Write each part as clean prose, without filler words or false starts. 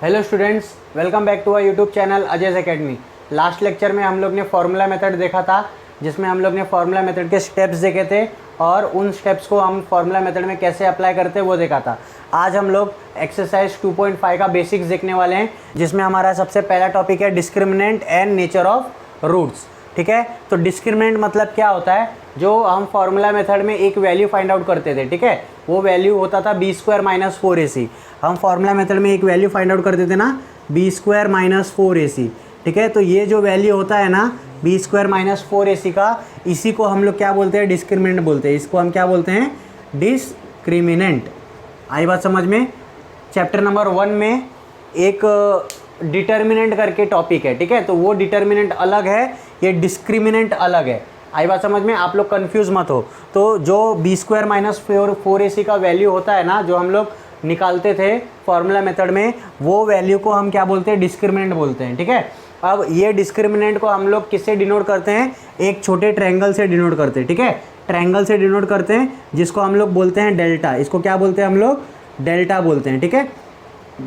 Hello students, welcome back to our YouTube channel Ajay's academy. Last lecture में हम लोग ने फार्मूला मेथड देखा था, जिसमें हम लोग ने फार्मूला मेथड के स्टेप्स देखे थे और उन स्टेप्स को हम फार्मूला मेथड में कैसे अप्लाई करते हैं वो देखा था। आज हम लोग एक्सरसाइज 2.5 का बेसिक्स देखने वाले हैं, जिसमें हमारा सबसे पहला टॉपिक है discriminant and nature of roots. ठीक है, तो डिस्क्रिमिनेंट मतलब क्या होता है, जो हम फार्मूला मेथड में एक वैल्यू फाइंड आउट करते थे। ठीक है, वो वैल्यू होता था b² - 4ac। हम फार्मूला मेथड में एक वैल्यू फाइंड आउट करते थे ना, b² - 4ac। ठीक है, तो ये जो वैल्यू होता है ना b² - 4ac का, इसी को हम लोग क्या बोलते हैं, डिस्क्रिमिनेंट बोलते हैं। इसको हम क्या बोलते हैं, डिस्क्रिमिनेंट। आई बात समझ में। चैप्टर नंबर 1 में एक डिटर्मिनेंट करके टॉपिक है। ठीक है, तो वो डिटर्मिनेंट अलग है, ये डिस्क्रिमिनेंट अलग है। आई बात समझ में, आप लोग कंफ्यूज मत हो। तो जो b² - 4ac का वैल्यू होता है ना, जो हम लोग निकालते थे फार्मूला मेथड में, वो वैल्यू को हम क्या बोलते हैं, डिस्क्रिमिनेंट बोलते हैं। ठीक है, अब ये डिस्क्रिमिनेंट को हम लोग किससे डिनोट करते हैं, एक छोटे ट्रायंगल से डिनोट करते हैं। ठीक है, ट्रायंगल से डिनोट करते हैं, जिसको हम लोग बोलते हैं डेल्टा। इसको क्या बोलते हैं हम लोग, डेल्टा बोलते हैं। ठीक है,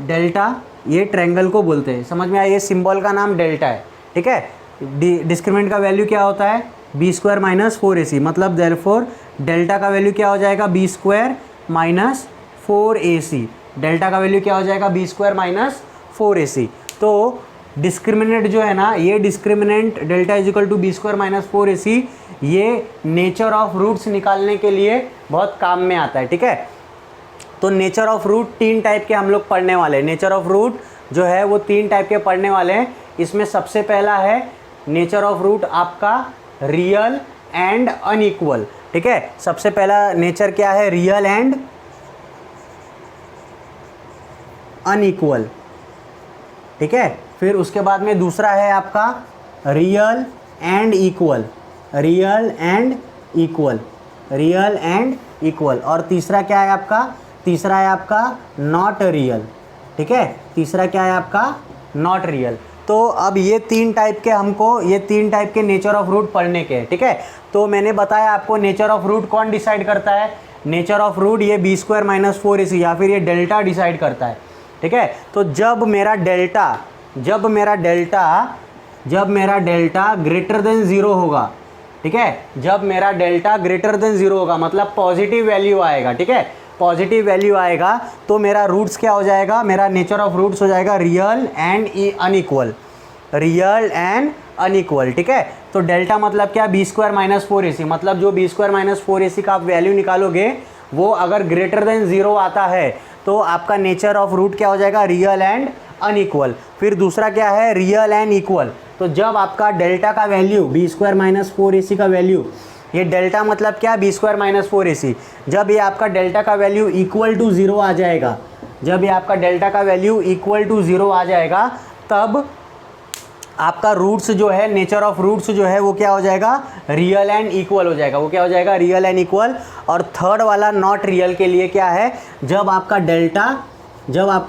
डेल्टा ये ट्रायंगल को बोलते हैं। समझ में आया, ये सिंबल का नाम डेल्टा है। ठीक है, डिस्क्रिमिनेंट का वैल्यू क्या होता है, b² - 4ac। मतलब देयरफॉर डेल्टा का वैल्यू क्या हो जाएगा, b² - 4ac। डेल्टा का वैल्यू क्या हो जाएगा, b² - 4ac। तो डिस्क्रिमिनेंट जो है ना, ये discriminant delta is equal to b² - 4ac, ये नेचर ऑफ रूट्स निकालने के लिए बहुत काम में आता है। ठीक है, तो नेचर ऑफ रूट 3 टाइप के हम लोग पढ़ने वाले हैं। नेचर ऑफ रूट जो है वो 3 टाइप के पढ़ने वाले हैं। इसमें सबसे पहला है नेचर ऑफ रूट आपका रियल एंड अनइक्वल। ठीक है, सबसे पहला नेचर क्या है, रियल एंड अनइक्वल। ठीक है, फिर उसके बाद में दूसरा है आपका real and equal. Real and equal, real and equal. और तीसरा क्या है आपका, तीसरा है आपका नॉट रियल। ठीक है, तीसरा क्या है आपका, नॉट रियल। तो अब ये 3 टाइप के हमको, ये 3 टाइप के नेचर ऑफ रूट पढ़ने के हैं। ठीक है, तो मैंने बताया आपको नेचर ऑफ रूट कौन डिसाइड करता है, नेचर ऑफ रूट ये b² - 4ac या फिर ये डेल्टा डिसाइड करता है। ठीक है, तो जब मेरा डेल्टा ग्रेटर देन 0 होगा, ठीक है, जब मेरा डेल्टा ग्रेटर देन 0 होगा मतलब पॉजिटिव वैल्यू आएगा। ठीक है, पॉजिटिव वैल्यू आएगा तो मेरा रूट्स क्या हो जाएगा, मेरा नेचर ऑफ रूट्स हो जाएगा real and unequal. Real and unequal. ठीक है, तो डेल्टा मतलब क्या, b² - 4ac। मतलब जो b² - 4ac का आप वैल्यू निकालोगे, वो अगर ग्रेटर देन 0 आता है तो आपका नेचर ऑफ रूट क्या हो जाएगा, रियल एंड अनइक्वल। फिर दूसरा क्या है, रियल एंड इक्वल। तो जब आपका डेल्टा का वैल्यू b² - 4ac का वैल्यू, ये डेल्टा मतलब क्या, b² - 4ac, जब ये आपका डेल्टा का वैल्यू इक्वल टू 0 आ जाएगा, जब ये आपका डेल्टा का वैल्यू इक्वल टू 0 आ जाएगा, तब आपका रूट्स जो है, नेचर ऑफ रूट्स जो है वो क्या हो जाएगा, रियल एंड इक्वल हो जाएगा। वो क्या हो जाएगा, रियल एंड इक्वल। और थर्ड वाला नॉट रियल के लिए क्या है, जब आपका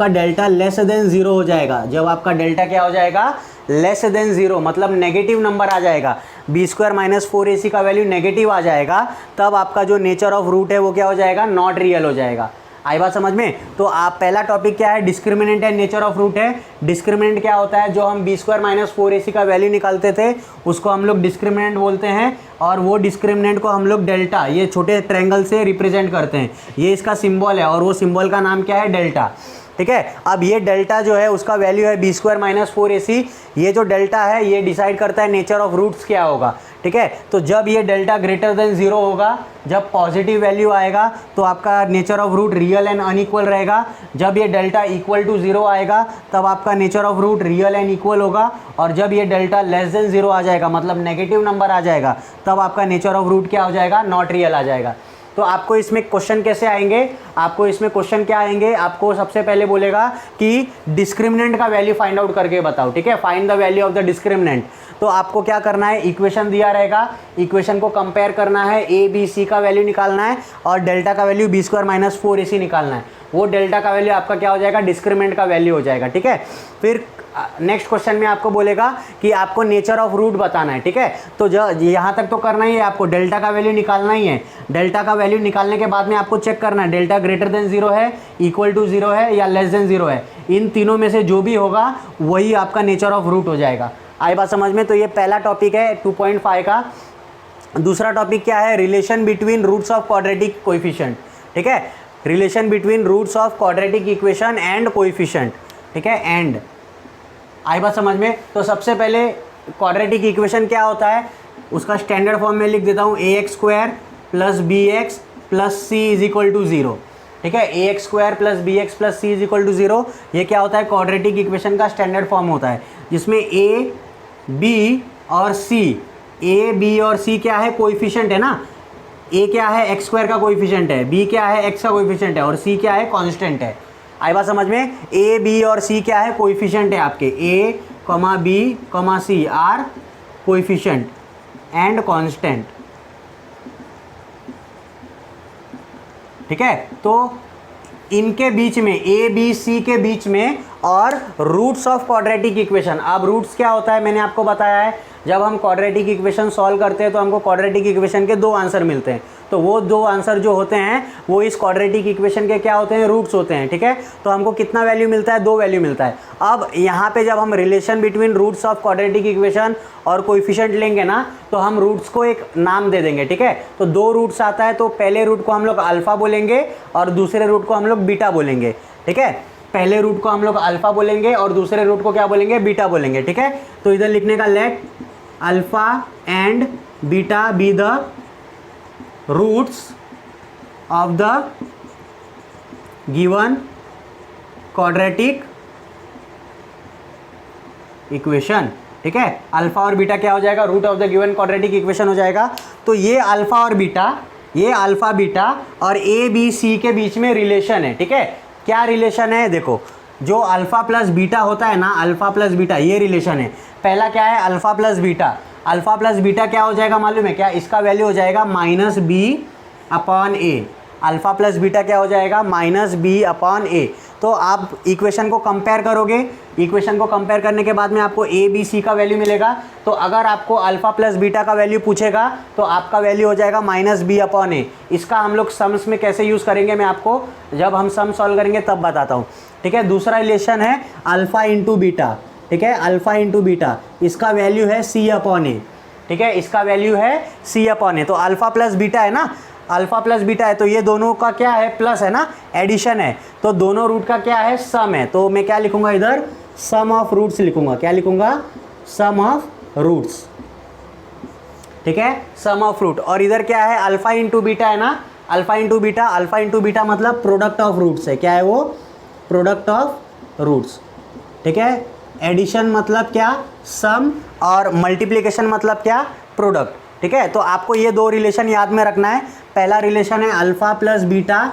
डेल्टा लेस देन 0 हो जाएगा, जब आपका डेल्टा क्या हो जाएगा, लेस देन 0 मतलब नेगेटिव नंबर आ जाएगा, b² - 4ac का वैल्यू नेगेटिव आ जाएगा, तब आपका जो नेचर ऑफ रूट है वो क्या हो जाएगा, नॉट रियल हो जाएगा। आई बात समझ में। तो आप पहला टॉपिक क्या है, discriminant and nature of root है। डिस्क्रिमिनेंट क्या होता है, जो हम b² - 4ac का वैल्यू निकालते थे उसको हम लोग डिस्क्रिमिनेंट बोलते हैं, और वो डिस्क्रिमिनेंट को हम लोग डेल्टा, ये छोटे ट्रायंगल से रिप्रेजेंट करते हैं। ये इसका सिंबल है और वो सिंबल का नाम क्या है, डेल्टा। ठीक है, अब ये डेल्टा जो है उसका वैल्यू है b² - 4ac। ये जो डेल्टा है ये डिसाइड करता है नेचर ऑफ रूट्स क्या होगा। ठीक है, तो जब ये डेल्टा ग्रेटर देन 0 होगा, जब पॉजिटिव वैल्यू आएगा, तो आपका nature of root real and unequal रहेगा। जब ये डेल्टा इक्वल टू 0 आएगा, तब आपका nature of root real and equal होगा। और जब ये डेल्टा लेस देन 0 आ जाएगा, मतलब नेगेटिव नंबर आ जाएगा, तब आपका नेचर ऑफ रूट क्या हो जाएगा, नॉट रियल आ जाएगा। तो आपको इसमें क्वेश्चन कैसे आएंगे, आपको इसमें क्वेश्चन क्या आएंगे, आपको सबसे पहले बोलेगा कि डिस्क्रिमिनेंट का वैल्यू फाइंड आउट करके बताओ। ठीक है, find the value of the discriminant. तो आपको क्या करना है, इक्वेशन दिया रहेगा, इक्वेशन को कंपेयर करना है, a b c का वैल्यू निकालना है और डेल्टा का वैल्यू b² - 4ac निकालना है। वो डेल्टा का वैल्यू आपका क्या हो जाएगा, डिस्क्रिमिनेंट का वैल्यू हो जाएगा। ठीक है, फिर नेक्स्ट क्वेश्चन में आपको बोलेगा कि आपको नेचर ऑफ रूट बताना है, ठीक है। तो जो यहाँ तक तो करना ही है, आपको डेल्टा का वैल्यू निकालना ही है। डेल्टा का वैल्यू निकालने के बाद में आपको चेक करना है डेल्टा ग्रेटर देन 0 है, इक्वल टू 0 है या लेस देन 0 है। इन तीनों में से जो भी होगा वही आपका नेचर ऑफ रूट हो जाएगा। आई बात समझ में। तो ये पहला टॉपिक है 2.5 का। दूसरा टॉपिक क्या है, relation between roots of quadratic coefficient, ठीक है। Relation between roots of quadratic equation and coefficient, ठीक है। एंड आई बात समझ में। तो सबसे पहले क्वाड्रेटिक इक्वेशन क्या होता है, उसका स्टैंडर्ड फॉर्म में लिख देता हूँ, ax² plus bx plus c is equal to 0, ठीक है। ax² plus bx plus c is equal to 0, ये क्या होता है, क्वाड्रेटिक इक्वेशन का स्टैंडर्ड फॉर्म होता है, जिसमें a b और c, a b और c क्या है, कोएफिशिएंट है ना। a क्या है, x² का कोएफिशिएंट है, b क्या है, x का कोएफिशिएंट है और c क्या है, कांस्टेंट है। आई बात समझ में। a b और c क्या है, कोएफिशिएंट है आपके। a, b, c are coefficient and constant, ठीक है। तो इनके बीच में a b c के बीच में और रूट्स ऑफ क्वाड्रेटिक इक्वेशन। अब रूट्स क्या होता है मैंने आपको बताया है, जब हम क्वाड्रेटिक इक्वेशन सॉल्व करते हैं तो हमको क्वाड्रेटिक इक्वेशन के 2 आंसर मिलते हैं। तो वो 2 आंसर जो होते हैं वो इस क्वाड्रेटिक इक्वेशन के क्या होते हैं, रूट्स होते हैं, ठीक है। तो हमको कितना वैल्यू मिलता है, 2 वैल्यू मिलता है। अब यहाँ पे जब हम relation between roots of quadratic equation और कोएफिशिएंट लेंगे ना, तो हम रूट्स को एक नाम दे देंगे, ठीक है। तो 2 रूट्स आता है, तो पहले रूट को हम लोग अल्फ़ा बोलेंगे और दूसरे रूट को हम लोग बीटा बोलेंगे, ठीक है। पहले रूट को हम लोग अल्फ़ा बोलेंगे और दूसरे रूट को क्या बोलेंगे, बीटा बोलेंगे, ठीक है। तो इधर लिखने का, let alpha and beta be the roots of the given quadratic equation, ठीक है। अल्फा और बीटा क्या हो जाएगा, root of the given quadratic equation हो जाएगा। तो ये अल्फा और बीटा, ये अल्फा बीटा और ए बी सी के बीच में रिलेशन है, ठीक है। क्या रिलेशन है, देखो, जो अल्फा प्लस बीटा होता है ना, अल्फा प्लस बीटा, ये रिलेशन है। पहला क्या है, alpha plus beta. Alpha plus beta क्या हो जाएगा मालूम है क्या, इसका वैल्यू हो जाएगा -b/a। अल्फा प्लस बीटा क्या हो जाएगा, -b/a। तो आप इक्वेशन को कंपेयर करोगे, इक्वेशन को कंपेयर करने के बाद में आपको a b c का वैल्यू मिलेगा। तो अगर आपको अल्फा प्लस बीटा का वैल्यू पूछेगा तो आपका वैल्यू हो जाएगा -b/a। इसका हम लोग सम्स में कैसे यूज़ करेंगे मैं आपको जब हम सम सॉल्व करेंगे तब बताता हूँ, ठीक है। दूसरा रिलेशन है अल्फ़ा इंटू बीटा, ठीक है। अल्फ़ा इंटू बीटा, इसका वैल्यू है c/a, ठीक है। इसका वैल्यू है c/a। तो अल्फ़ा प्लस बीटा है ना, अल्फ़ा प्लस बीटा है, तो ये दोनों का क्या है, प्लस है ना, एडिशन है। तो दोनों रूट का क्या है, सम है। तो मैं क्या लिखूंगा इधर, सम ऑफ रूट्स लिखूंगा। क्या लिखूंगा, सम ऑफ रूट्स, ठीक है, सम ऑफ रूट। और इधर क्या है, अल्फ़ा इंटू बीटा है ना, alpha into beta. Alpha into beta मतलब प्रोडक्ट ऑफ रूट्स है। क्या है वो, प्रोडक्ट ऑफ रूट्स, ठीक है। एडिशन मतलब क्या, सम, और मल्टीप्लिकेशन मतलब क्या, प्रोडक्ट, ठीक है। तो आपको ये 2 रिलेशन याद में रखना है। पहला रिलेशन है alpha plus beta,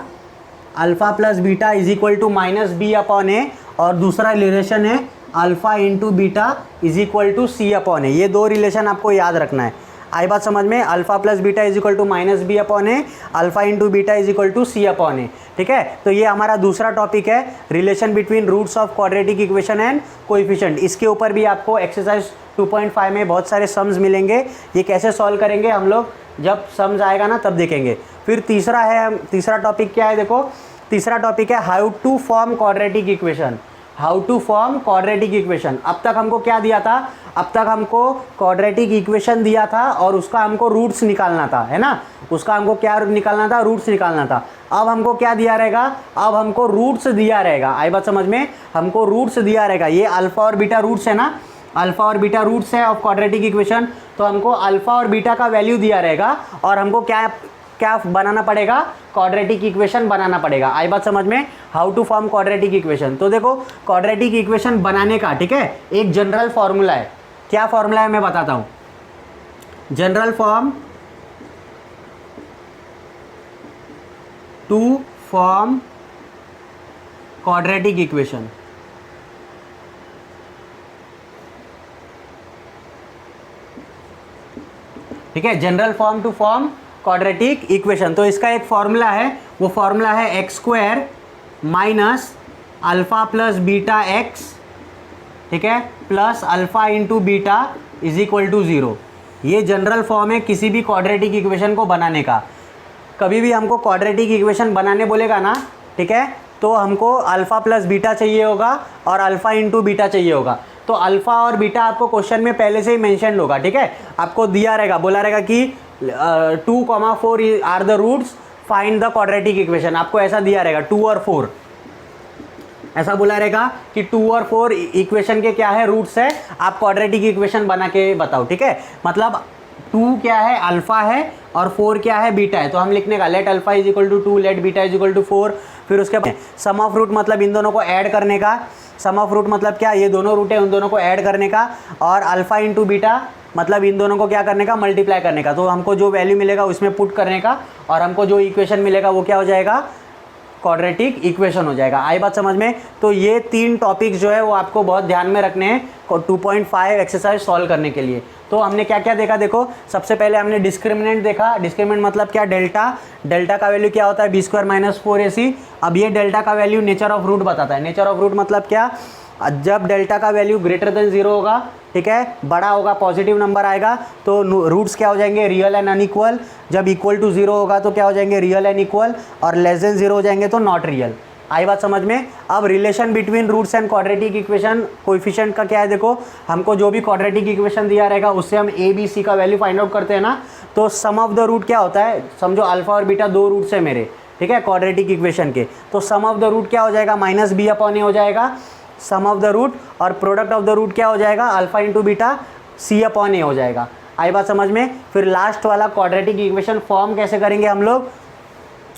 alpha plus beta is equal to -b/a, और दूसरा रिलेशन है alpha into beta is equal to c/a। ये 2 रिलेशन आपको याद रखना है। आई बात समझ में। Alpha plus beta is equal to -b/a, alpha into beta is equal to c/a, ठीक है। तो ये हमारा दूसरा टॉपिक है, relation between roots of quadratic equation and coefficient. इसके ऊपर भी आपको एक्सरसाइज 2.5 में बहुत सारे सम्स मिलेंगे। ये कैसे सॉल्व करेंगे हम लोग जब सम्स आएगा ना तब देखेंगे। फिर तीसरा टॉपिक क्या है, देखो, तीसरा टॉपिक है how to form quadratic equation. How to form quadratic equation. अब तक हमको क्या दिया था, अब तक हमको क्वाड्रेटिक इक्वेशन दिया था और उसका हमको रूट्स निकालना था, है ना। उसका हमको क्या निकालना था, रूट्स निकालना था। अब हमको क्या दिया रहेगा, अब हमको रूट्स दिया रहेगा। आई बात समझ में, हमको रूट्स दिया रहेगा। ये अल्फ़ा और बीटा रूट्स है ना, अल्फ़ा और बीटा रूट्स है ऑफ क्वाड्रेटिक इक्वेशन। तो हमको अल्फ़ा और बीटा का वैल्यू दिया रहेगा और हमको क्या बनाना पड़ेगा, क्वाड्रेटिक इक्वेशन बनाना पड़ेगा। आई बात समझ में, how to form quadratic equation. तो देखो, क्वाड्रेटिक इक्वेशन बनाने का, ठीक है, एक जनरल फॉर्मूला है। क्या फॉर्मूला है मैं बताता हूँ। General form to form quadratic equation, ठीक है। General form to form quadratic equation. तो इसका एक फॉर्मूला है, वो फॉर्मूला है x² minus alpha plus beta x ठीक है, plus alpha into beta is equal to 0। ये जनरल फॉर्म है किसी भी क्वाड्रेटिक इक्वेशन को बनाने का। कभी भी हमको क्वाड्रेटिक इक्वेशन बनाने बोलेगा ना, ठीक है, तो हमको अल्फ़ा प्लस बीटा चाहिए होगा और अल्फ़ा इंटू बीटा चाहिए होगा। तो अल्फ़ा और बीटा आपको क्वेश्चन में पहले से ही मेंशन होगा, ठीक है, आपको दिया रहेगा, बोला रहेगा कि 2,4 are the roots, find the quadratic equation. आपको ऐसा दिया रहेगा 2 और 4, ऐसा बोला रहेगा कि 2 और 4 इक्वेशन के क्या है, रूट्स है, आप क्वाड्रेटिक इक्वेशन बना के बताओ, ठीक है। मतलब 2 क्या है, अल्फ़ा है, और 4 क्या है, बीटा है। तो हम लिखने का let alpha is equal to 2, let beta is equal to 4। फिर उसके बाद सम ऑफ रूट मतलब इन दोनों को ऐड करने का। सम ऑफ रूट मतलब क्या, ये दोनों रूट है उन दोनों को ऐड करने का। और अल्फ़ा इंटू बीटा मतलब इन दोनों को क्या करने का, मल्टीप्लाई करने का। तो हमको जो वैल्यू मिलेगा उसमें पुट करने का, और हमको जो इक्वेशन मिलेगा वो क्या हो जाएगा, क्वाड्रेटिक इक्वेशन हो जाएगा। आई बात समझ में। तो ये 3 टॉपिक्स जो है वो आपको बहुत ध्यान में रखने हैं 2.5 एक्सरसाइज सॉल्व करने के लिए। तो हमने क्या क्या देखा, देखो सबसे पहले हमने डिस्क्रिमिनेंट देखा। डिस्क्रिमिनेंट मतलब क्या, डेल्टा। डेल्टा का वैल्यू क्या होता है, b² - 4ac। अब ये डेल्टा का वैल्यू नेचर ऑफ रूट बताता है। नेचर ऑफ रूट मतलब क्या, जब डेल्टा का वैल्यू ग्रेटर देन 0 होगा, ठीक है, बड़ा होगा, पॉजिटिव नंबर आएगा, तो रूट्स क्या हो जाएंगे, रियल एंड अनइक्वल। जब इक्वल टू 0 होगा तो क्या हो जाएंगे, रियल एंड इक्वल, और लेस देन 0 हो जाएंगे तो नॉट रियल। आई बात समझ में। अब relation between roots and quadratic equation, coefficient का क्या है, देखो हमको जो भी क्वाड्रेटिक इक्वेशन दिया रहेगा उससे हम a b c का वैल्यू फाइंड आउट करते हैं ना। तो सम ऑफ द रूट क्या होता है, समझो अल्फा और बीटा 2 रूट्स है मेरे, ठीक है, क्वाड्रेटिक इक्वेशन के। तो सम ऑफ द रूट क्या हो जाएगा, -b/a हो जाएगा सम ऑफ द रूट, और प्रोडक्ट ऑफ द रूट क्या हो जाएगा, अल्फा इंटू बीटा c/a हो जाएगा। आई बात समझ में। फिर लास्ट वाला क्वाड्रेटिक इक्वेशन फॉर्म कैसे करेंगे हम लोग,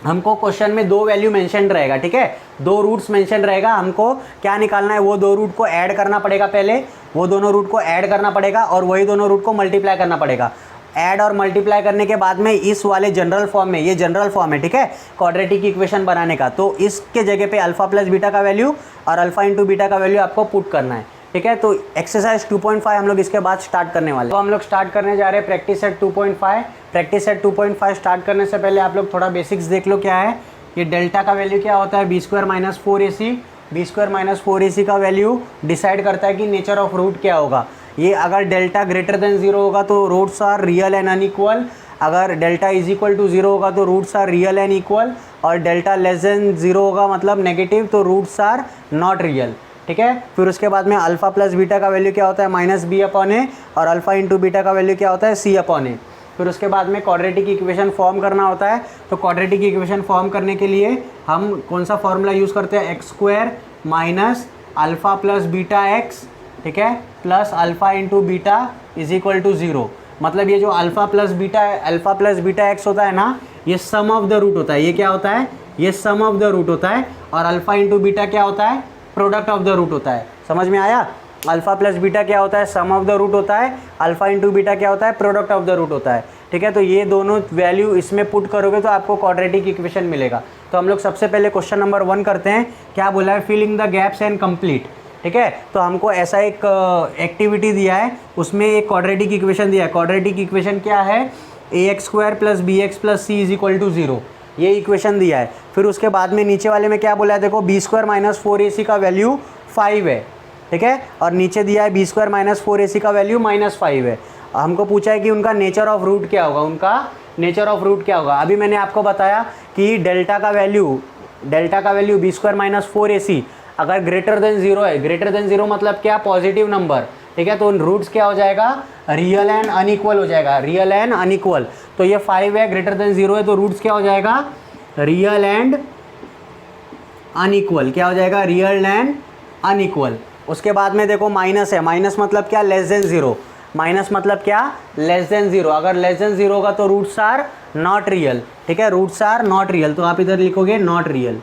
हमको क्वेश्चन में 2 वैल्यू मेंशन रहेगा, ठीक है, 2 रूट्स मेंशन रहेगा। हमको क्या निकालना है, वो 2 रूट को ऐड करना पड़ेगा, पहले वो दोनों रूट को ऐड करना पड़ेगा, और वही दोनों रूट को मल्टीप्लाई करना पड़ेगा। ऐड और मल्टीप्लाई करने के बाद में इस वाले जनरल फॉर्म में, ये जनरल फॉर्म है, ठीक है, क्वाड्रेटिक इक्वेशन बनाने का, तो इसके जगह पे अल्फा प्लस बीटा का वैल्यू और अल्फा इंटू बीटा का वैल्यू आपको पुट करना है, ठीक है। तो एक्सरसाइज 2.5 हम लोग इसके बाद स्टार्ट करने वाले हैं। तो हम लोग स्टार्ट करने जा रहे हैं practice set 2.5। Practice set 2.5 start करने से पहले आप लोग थोड़ा बेसिक्स देख लो क्या है। ये डेल्टा का वैल्यू क्या होता है, b² - 4ac। b² - 4ac का वैल्यू डिसाइड करता है कि नेचर ऑफ रूट क्या होगा। ये अगर डेल्टा ग्रेटर देन 0 होगा तो roots are real and unequal, अगर डेल्टा इज इक्वल टू 0 होगा तो roots are real and equal, और डेल्टा लेस देन 0 होगा मतलब नेगेटिव, तो रूट्स आर नॉट रियल, ठीक है। फिर उसके बाद में अल्फा प्लस बीटा का वैल्यू क्या होता है, -b/a, और अल्फा इंटू बीटा का वैल्यू क्या होता है, c/a। फिर उसके बाद में क्वाड्रेटिक इक्वेशन फॉर्म करना होता है। तो क्वाड्रेटिक इक्वेशन फॉर्म करने के लिए हम कौन सा फॉर्मूला यूज़ करते हैं, x² - alpha plus beta x, ठीक है, plus alpha into beta is equal to 0। मतलब ये जो अल्फा प्लस बीटा x होता है ना, ये सम ऑफ द रूट होता है। ये क्या होता है, ये सम ऑफ द रूट होता है, और अल्फा इंटू बीटा क्या होता है, प्रोडक्ट ऑफ द रूट होता है। समझ में आया। अल्फा प्लस बीटा क्या होता है, सम ऑफ द रूट होता है, अल्फा इंटू बीटा क्या होता है, प्रोडक्ट ऑफ द रूट होता है, ठीक है। तो ये दोनों वैल्यू इसमें पुट करोगे तो आपको क्वाड्रेटिक इक्वेशन मिलेगा। तो हम लोग सबसे पहले क्वेश्चन नंबर 1 करते हैं। क्या बोला है, filling the gaps and complete, ठीक है। तो हमको ऐसा एक एक्टिविटी दिया है, उसमें एक क्वाड्रेटिक इक्वेशन दिया है। क्वाड्रेटिक इक्वेशन क्या है, ax² + bx + c = 0, ये इक्वेशन दिया है। फिर उसके बाद में नीचे वाले में क्या बोला है, देखो b² - 4ac का वैल्यू 5 है, ठीक है, और नीचे दिया है b² - 4ac का वैल्यू -5 है। हमको पूछा है कि उनका नेचर ऑफ रूट क्या होगा, उनका नेचर ऑफ रूट क्या होगा। अभी मैंने आपको बताया कि डेल्टा का वैल्यू b² - 4ac अगर ग्रेटर देन 0 है, ग्रेटर देन 0 मतलब क्या, पॉजिटिव नंबर, ठीक है, तो रूट्स क्या हो जाएगा, रियल एंड अनइक्वल हो जाएगा, रियल एंड अनइक्वल। तो ये 5 है, ग्रेटर देन 0 है, तो रूट्स क्या हो जाएगा, रियल एंड अनइक्वल, क्या हो जाएगा, रियल एंड अनइक्वल। उसके बाद में देखो माइनस है, माइनस मतलब क्या, लेस देन 0, माइनस मतलब क्या, लेस देन 0। अगर लेस देन 0 होगा तो रूट्स आर नॉट रियल, ठीक है, रूट्स आर नॉट रियल, तो आप इधर लिखोगे नॉट रियल,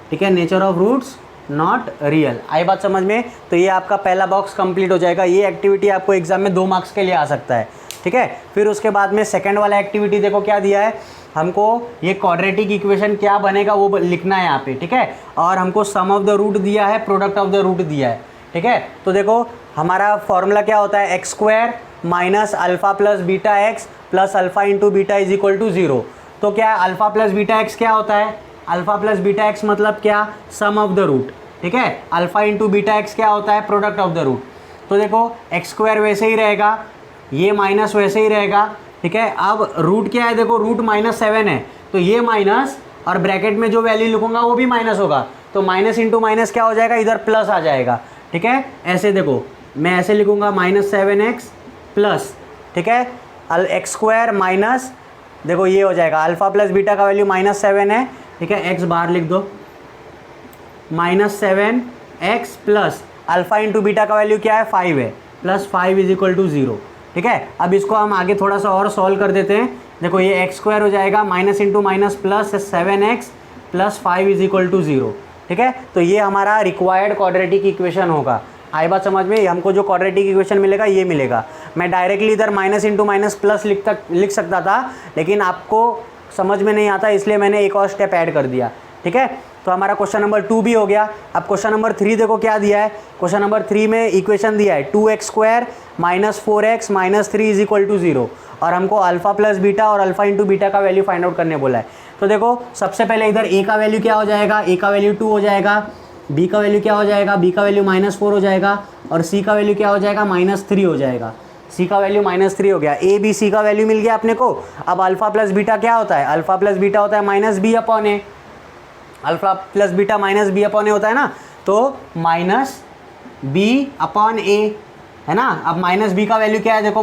ठीक है, nature of roots not real. आई बात समझ में। तो ये आपका पहला बॉक्स कंप्लीट हो जाएगा। ये एक्टिविटी आपको एग्जाम में 2 मार्क्स के लिए आ सकता है, ठीक है। फिर उसके बाद में सेकंड वाला एक्टिविटी देखो क्या दिया है, हमको ये क्वाड्रेटिक इक्वेशन क्या बनेगा वो लिखना है यहाँ पे, ठीक है, और हमको सम ऑफ द रूट दिया है, प्रोडक्ट ऑफ द रूट दिया है, ठीक है। तो देखो हमारा फॉर्मूला क्या होता है, x² - alpha plus beta x plus alpha into beta is equal to 0। तो क्या अल्फा प्लस बीटा x क्या होता है, अल्फा प्लस बीटा x मतलब क्या, सम ऑफ द रूट, ठीक है। अल्फा इंटू बीटा एक्स क्या होता है, प्रोडक्ट ऑफ द रूट। तो देखो एक्स स्क्वायर वैसे ही रहेगा, ये माइनस वैसे ही रहेगा, ठीक है। अब रूट क्या है, देखो रूट -7 है, तो ये माइनस और ब्रैकेट में जो वैल्यू लिखूंगा वो भी माइनस होगा, तो माइनस इंटू माइनस क्या हो जाएगा, इधर प्लस आ जाएगा, ठीक है। ऐसे देखो मैं ऐसे लिखूंगा -7x प्लस, ठीक है, एक्स स्क्वायर माइनस, देखो ये हो जाएगा अल्फा प्लस बीटा का वैल्यू -7 है, ठीक है, एक्स बाहर लिख दो, -7x plus alpha into beta का वैल्यू क्या है 5 है, प्लस 5 इज इक्वल टू 0, ठीक है। अब इसको हम आगे थोड़ा सा और सॉल्व कर देते हैं। देखो ये एक्स स्क्वायर हो जाएगा minus into minus plus 7x plus 5 is equal to 0, ठीक है। तो ये हमारा रिक्वायर्ड क्वाड्रेटिक इक्वेशन होगा। आई बात समझ में, हमको जो क्वाड्रेटिक इक्वेशन मिलेगा ये मिलेगा। मैं डायरेक्टली इधर माइनस इंटू माइनस प्लस लिख सकता था, लेकिन आपको समझ में नहीं आता, इसलिए मैंने एक और स्टेप ऐड कर दिया, ठीक है। तो हमारा क्वेश्चन नंबर 2 भी हो गया। अब क्वेश्चन नंबर 3 देखो क्या दिया है। क्वेश्चन नंबर 3 में इक्वेशन दिया है 2x square minus 4x minus 3 is equal to 0, और हमको अल्फा प्लस बीटा और अल्फा इंटू बीटा का वैल्यू फाइंड आउट करने बोला है। तो देखो सबसे पहले इधर a का वैल्यू क्या हो जाएगा, a का वैल्यू 2 हो जाएगा, b का वैल्यू क्या हो जाएगा, b का वैल्यू -4 हो जाएगा, और c का वैल्यू क्या हो जाएगा, -3 हो जाएगा। c का वैल्यू -3 हो गया, a b c का वैल्यू मिल गया अपने को। अब अल्फा प्लस बीटा क्या होता है, अल्फा प्लस बीटा होता है -b/a, alpha plus beta -b/a होता है ना, तो -b/a है ना। अब -b का वैल्यू क्या है, देखो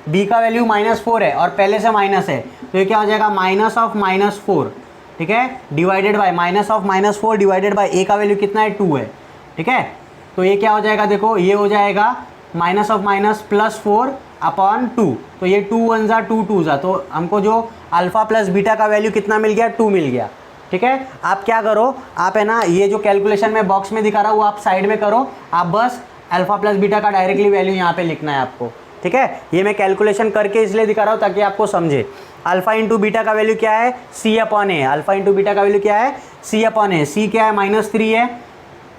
-b का वैल्यू -4 है और पहले से माइनस है, तो ये क्या हो जाएगा -4, ठीक है, divided by -4 divided by a का वैल्यू कितना है 2 है, ठीक है। तो ये क्या हो जाएगा, देखो ये हो जाएगा -4/2, तो ये 2 1 जा 2 2 जा, तो हमको जो अल्फा प्लस बीटा का वैल्यू कितना मिल गया, 2 मिल गया, ठीक है। आप क्या करो, आप है ना ये जो कैलकुलेशन में बॉक्स में दिखा रहा हूँ वो आप साइड में करो, आप बस अल्फा प्लस बीटा का डायरेक्टली वैल्यू यहाँ पे लिखना है आपको, ठीक है। ये मैं कैलकुलेशन करके इसलिए दिखा रहा हूँ ताकि आपको समझे। अल्फा इंटू बीटा का वैल्यू क्या है, c/a, अल्फा इंटू बीटा का वैल्यू क्या है, c/a, c क्या है -3 है,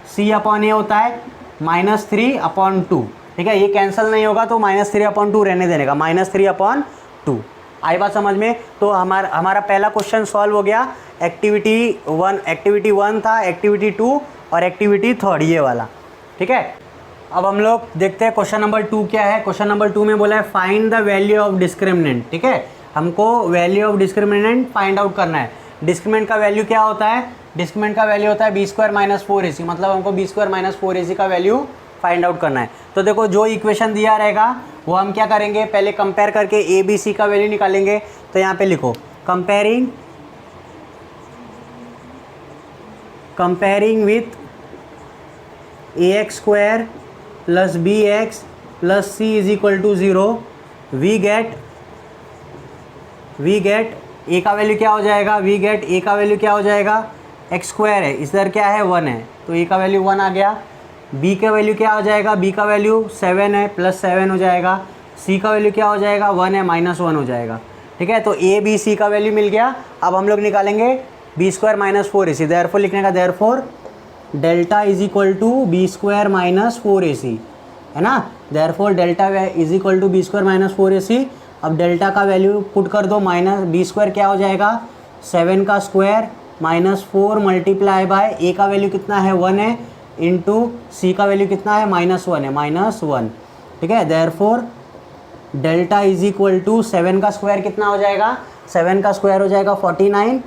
c/a होता है -3/2, ठीक है। ये कैंसिल नहीं होगा तो -3/2 रहने देने का, -3/2। आई बात समझ में। तो हमारा पहला क्वेश्चन सॉल्व हो गया। एक्टिविटी 1 था, एक्टिविटी 2 और एक्टिविटी 3 ये वाला, ठीक है। अब हम लोग देखते हैं क्वेश्चन नंबर 2 क्या है। क्वेश्चन नंबर 2 में बोला है find the value of discriminant, ठीक है। हमको value of discriminant find out करना है। डिस्क्रिमिनेंट का वैल्यू क्या होता है, डिस्क्रिमिनेंट का वैल्यू होता है b² - 4ac, मतलब हमको b² - 4ac का वैल्यू फाइंड आउट करना है। तो देखो जो इक्वेशन दिया रहेगा वो हम क्या करेंगे, पहले कंपेयर करके a b c का वैल्यू निकालेंगे। तो यहाँ पे लिखो comparing with ax² plus bx plus c is equal to 0, we get a का वैल्यू क्या हो जाएगा, वी गेट a का वैल्यू क्या हो जाएगा, x² है, इधर क्या है 1 है, तो a का वैल्यू 1 आ गया। b का वैल्यू क्या हो जाएगा, b का वैल्यू 7 है, प्लस 7 हो जाएगा। c का वैल्यू क्या हो जाएगा, 1 है, -1 हो जाएगा, ठीक है। तो a b c का वैल्यू मिल गया। अब हम लोग निकालेंगे b² - 4ac, देयरफॉर लिखने का, therefore delta is equal to b² - 4ac, है ना। Therefore delta is equal to b² - 4ac। अब डेल्टा का वैल्यू पुट कर दो, b² क्या हो जाएगा, 7 का स्क्वायर -4 मल्टीप्लाई बाय a का वैल्यू कितना है 1 है, इंटू c का वैल्यू कितना है -1 है, -1, ठीक है। Therefore delta is equal to 7 का स्क्वायर कितना हो जाएगा, 7 का स्क्वायर हो जाएगा 49,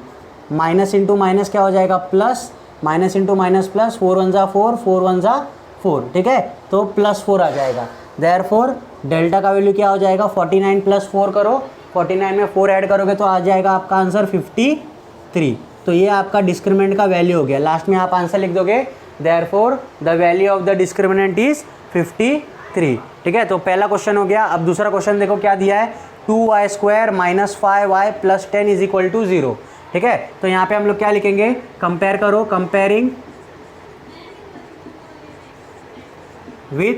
माइनस इंटू माइनस क्या हो जाएगा plus, minus into minus plus, 4 1 जा 4, 4 1 जा 4, ठीक है, तो +4 आ जाएगा। देयरफॉर डेल्टा का वैल्यू क्या हो जाएगा, 49 + 4 करो, 49 में 4 ऐड करोगे तो आ जाएगा आपका आंसर 53। तो ये आपका डिस्क्रिमिनेंट का वैल्यू हो गया। लास्ट में आप आंसर लिख दोगे, therefore the value of the discriminant is 53, ठीक है। तो पहला क्वेश्चन हो गया। अब दूसरा क्वेश्चन देखो क्या दिया है, 2y² - 5y + 10 is equal to 0, ठीक है। तो यहाँ पे हम लोग क्या लिखेंगे, कंपेयर करो, comparing with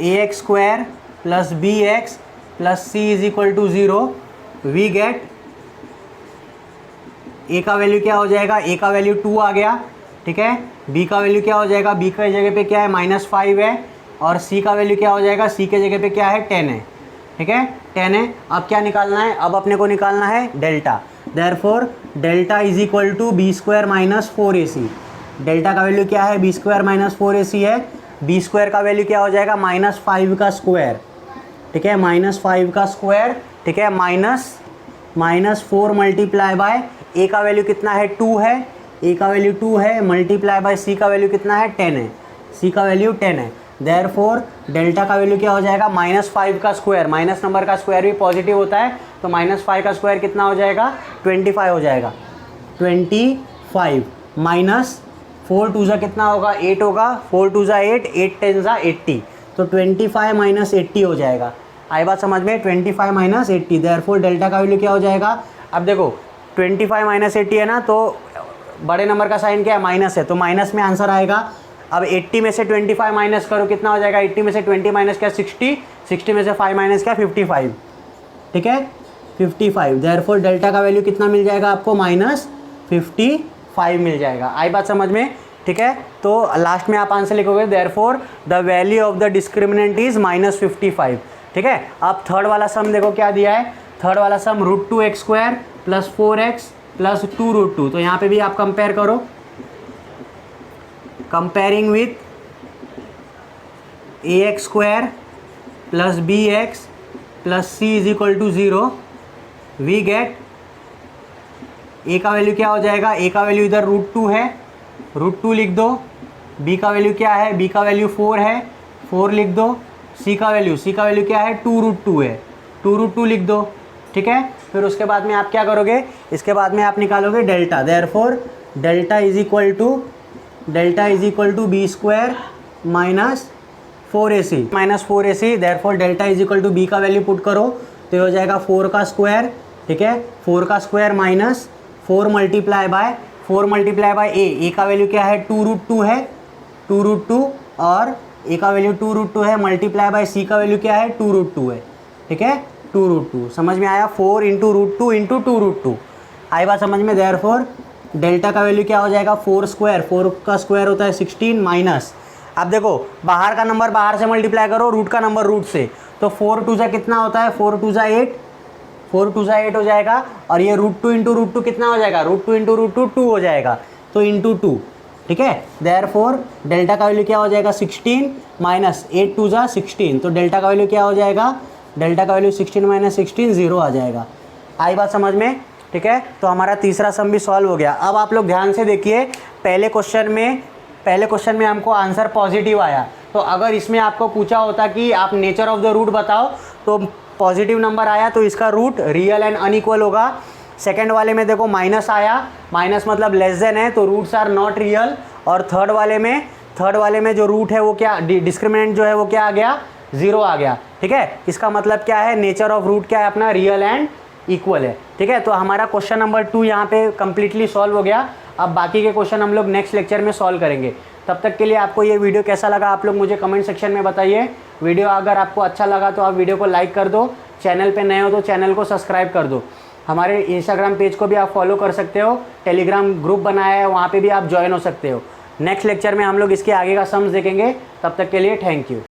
ax² plus bx plus c is equal to 0, we get a का वैल्यू क्या हो जाएगा, a का वैल्यू 2 आ गया, ठीक है। b का वैल्यू क्या हो जाएगा, b की जगह पे क्या है -5 है, और c का वैल्यू क्या हो जाएगा, c के जगह पे क्या है 10 है, ठीक है, 10 है। अब क्या निकालना है, अब अपने को निकालना है delta. Therefore delta is equal to b² - 4ac, delta का वैल्यू क्या है, बी स्क्वायर माइनस 4ac है। बी स्क्वायर का वैल्यू क्या हो जाएगा, -5 का स्क्वायर, ठीक है, -5 का स्क्वायर, ठीक है, -4 मल्टीप्लाई बाय ए का वैल्यू कितना है, 2 है, ए का वैल्यू 2 है, मल्टीप्लाई बाय सी का वैल्यू कितना है, 10 है, सी का वैल्यू 10 है। देयरफॉर डेल्टा का वैल्यू क्या हो जाएगा, -5 का स्क्वायर, माइनस नंबर का स्क्वायर भी पॉजिटिव होता है, तो -5 का स्क्वायर कितना हो जाएगा, 25 हो जाएगा। 25 माइनस 4 टू ज़ा कितना होगा, 8 होगा, 4 टू ज़ा 8, 8 10 ज़ा 80, तो 25 माइनस 80 हो जाएगा। आई बात समझ में, 25 माइनस 80, देयरफॉर डेल्टा का वैल्यू क्या हो जाएगा। अब देखो 25 माइनस 80 है ना, तो बड़े नंबर का साइन क्या है, माइनस है, तो माइनस में आंसर आएगा। अब 80 में से 25 माइनस करो, कितना हो जाएगा, 80 में से 20 माइनस क्या, 60, 60 में से 5 माइनस क्या, 55, ठीक है, 55। देयरफॉर डेल्टा का वैल्यू कितना मिल जाएगा आपको, -55 मिल जाएगा। आई बात समझ में, ठीक है। तो लास्ट में आप आंसर लिखोगे therefore the value of the discriminant is -55, ठीक है। अब थर्ड वाला सम देखो क्या दिया है, थर्ड वाला सम √2x² + 4x + 2√2, तो यहाँ पे भी आप कंपेयर करो, comparing with ax² + bx + c = 0, we get a का वैल्यू क्या हो जाएगा, a का वैल्यू इधर √2 है, √2 लिख दो, b का वैल्यू क्या है, b का वैल्यू 4 है, 4 लिख दो, c का वैल्यू क्या है, 2√2 है, 2√2 लिख दो, ठीक है। फिर उसके बाद में आप क्या करोगे, इसके बाद में आप निकालोगे delta, therefore delta is equal to b² - 4ac, therefore delta is equal to b का वैल्यू पुट करो, तो ये हो जाएगा 4 का स्क्वायर, ठीक है, 4 का square minus 4 multiply by a का वैल्यू क्या है, 2√2 है, 2√2, और a का वैल्यू 2√2 है, मल्टीप्लाई बाय c का वैल्यू क्या है, 2√2 है, ठीक है, 2√2। समझ में आया, 4 × √2 × 2√2, आई बात समझ में। देयरफॉर डेल्टा का वैल्यू क्या हो जाएगा, 4 का स्क्वायर होता है 16 माइनस, अब देखो बाहर का नंबर बाहर से मल्टीप्लाई करो, रूट का नंबर रूट से, तो 4 टू ज़ा कितना होता है, 4 टू ज़ा 8 हो जाएगा, और ये √2 × √2 कितना हो जाएगा, √2 × √2 2 हो जाएगा, तो × 2, ठीक है। देयरफॉर डेल्टा का वैल्यू क्या हो जाएगा, 16 माइनस 8 टू ज़ा 16, तो डेल्टा का वैल्यू क्या हो जाएगा, डेल्टा का वैल्यू 16 माइनस 16 0 आ जाएगा। आई बात समझ में, ठीक है। तो हमारा तीसरा सम भी सॉल्व हो गया। अब आप लोग ध्यान से देखिए, पहले क्वेश्चन में हमको आंसर पॉजिटिव आया, तो अगर इसमें आपको पूछा होता कि आप नेचर ऑफ द रूट बताओ, तो पॉजिटिव नंबर आया तो इसका रूट रियल एंड अनइक्वल होगा। सेकंड वाले में देखो माइनस आया, माइनस मतलब लेस देन है, तो रूट्स आर नॉट रियल। और थर्ड वाले में जो रूट है वो क्या, डिस्क्रिमिनेंट जो है वो क्या आ गया, 0 आ गया, ठीक है। इसका मतलब क्या है, नेचर ऑफ रूट क्या है अपना, रियल एंड इक्वल है, ठीक है। तो हमारा क्वेश्चन नंबर 2 यहाँ पे कम्प्लीटली सॉल्व हो गया। अब बाकी के क्वेश्चन हम लोग नेक्स्ट लेक्चर में सॉल्व करेंगे। तब तक के लिए आपको ये वीडियो कैसा लगा आप लोग मुझे कमेंट सेक्शन में बताइए। वीडियो अगर आपको अच्छा लगा तो आप वीडियो को लाइक कर दो, चैनल पे नए हो तो चैनल को सब्सक्राइब कर दो। हमारे इंस्टाग्राम पेज को भी आप फॉलो कर सकते हो, टेलीग्राम ग्रुप बनाया है वहाँ पे भी आप ज्वाइन हो सकते हो। नेक्स्ट लेक्चर में हम लोग इसके आगे का सम्स देखेंगे। तब तक के लिए थैंक यू।